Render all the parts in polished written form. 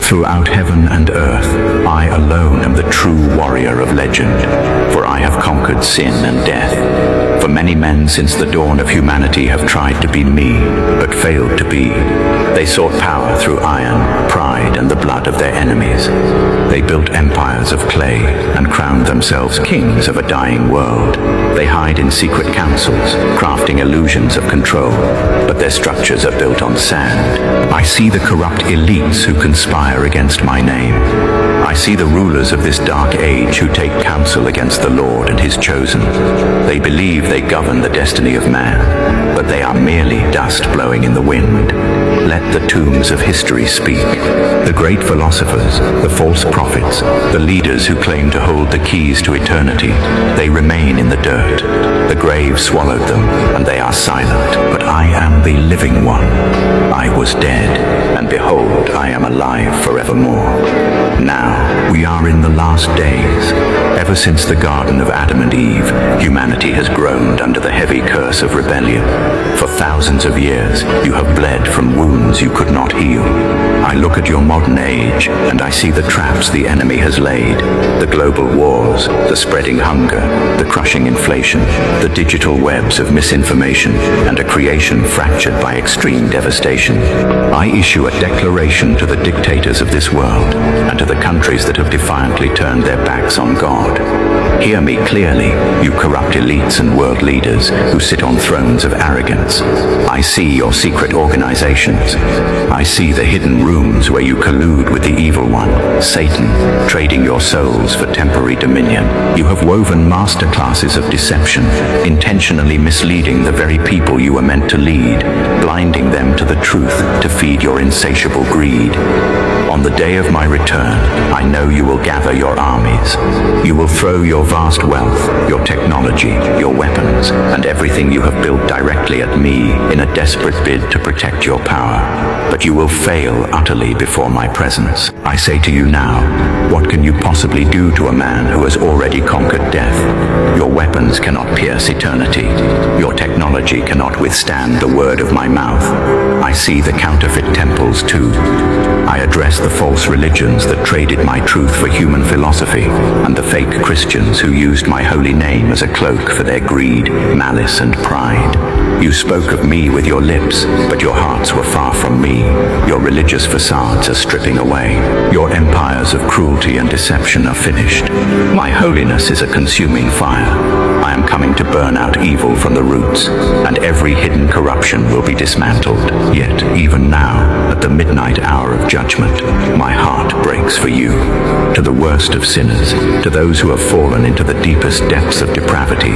Throughout heaven and earth, I alone am the true warrior of legend, for I have conquered sin and death. For many men since the dawn of humanity have tried to be me, but failed to be. They sought power through iron, pride, and the blood of their enemies. They built empires of clay and crowned themselves kings of a dying world. They hide in secret councils, crafting illusions of control, but their structures are built on sand. I see the corrupt elites who conspire against my name. I see the rulers of this dark age who take counsel against the Lord and his chosen. They believe they govern the destiny of man, but they are merely dust blowing in the wind. Let the tombs of history speak. The great philosophers, the false prophets, the leaders who claim to hold the keys to eternity, they remain in the dirt. The grave swallowed them, and they are silent, but I am the living one. I was dead, and behold, I am alive forevermore. Now, we are in the last days. Ever since the Garden of Adam and Eve, humanity has groaned under the heavy curse of rebellion. For thousands of years, you have bled from wounds you could not heal. I look at your modern age, and I see the traps the enemy has laid, the global wars, the spreading hunger, the crushing inflation, the digital webs of misinformation, and a creation fractured by extreme devastation. I issue a declaration to the dictators of this world, and to the countries that have defiantly turned their backs on God. Hear me clearly, you corrupt elites and world leaders who sit on thrones of arrogance. I see your secret organizations. I see the hidden rooms where you collude with the evil one, Satan, trading your souls for temporary dominion. You have woven master classes of deception, intentionally misleading the very people you were meant to lead, blinding them to the truth to feed your insatiable greed. On the day of my return, I know you will gather your armies. You will throw your vast wealth, your technology, your weapons, and everything you have built directly at me in a desperate bid to protect your power. But you will fail utterly before my presence. I say to you now, what can you possibly do to a man who has already conquered death? Your weapons cannot pierce eternity. Your technology cannot withstand the word of my mouth. I see the counterfeit temples too. I address the false religions that traded my truth for human philosophy, and the fake Christians who used my holy name as a cloak for their greed, malice, and pride. You spoke of me with your lips, but your hearts were far from me. Your religious facades are stripping away. Your empires of cruelty and deception are finished. My holiness is a consuming fire. I am coming to burn out evil from the roots, and every hidden corruption will be dismantled. Yet, even now, at the midnight hour of judgment, my heart breaks for you. To the worst of sinners, to those who have fallen into the deepest depths of depravity,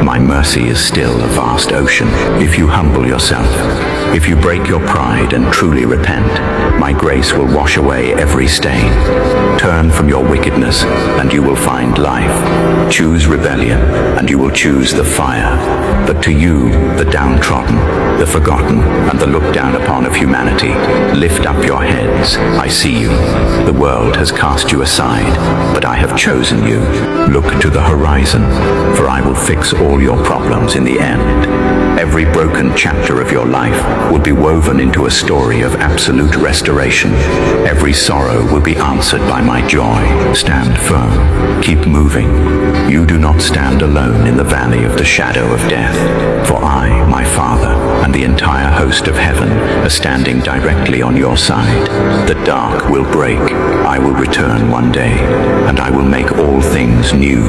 my mercy is still a vast ocean. If you humble yourself, if you break your pride and truly repent, my grace will wash away every stain. Turn from your wickedness, and you will find life. Choose rebellion, and you will choose the fire. But to you, the downtrodden, the forgotten, and the looked down upon of humanity, lift up your heads. I see you. The world has cast you aside, but I have chosen you. Look to the horizon, for I will fix all your problems in the end. Every broken chapter of your life will be woven into a story of absolute restoration. Every sorrow will be answered by my joy. Stand firm. Keep moving. You do not stand alone in the valley of the shadow of death, for I, my Father, and the entire host of heaven are standing directly on your side. The dark will break. I will return one day, and I will make all things new.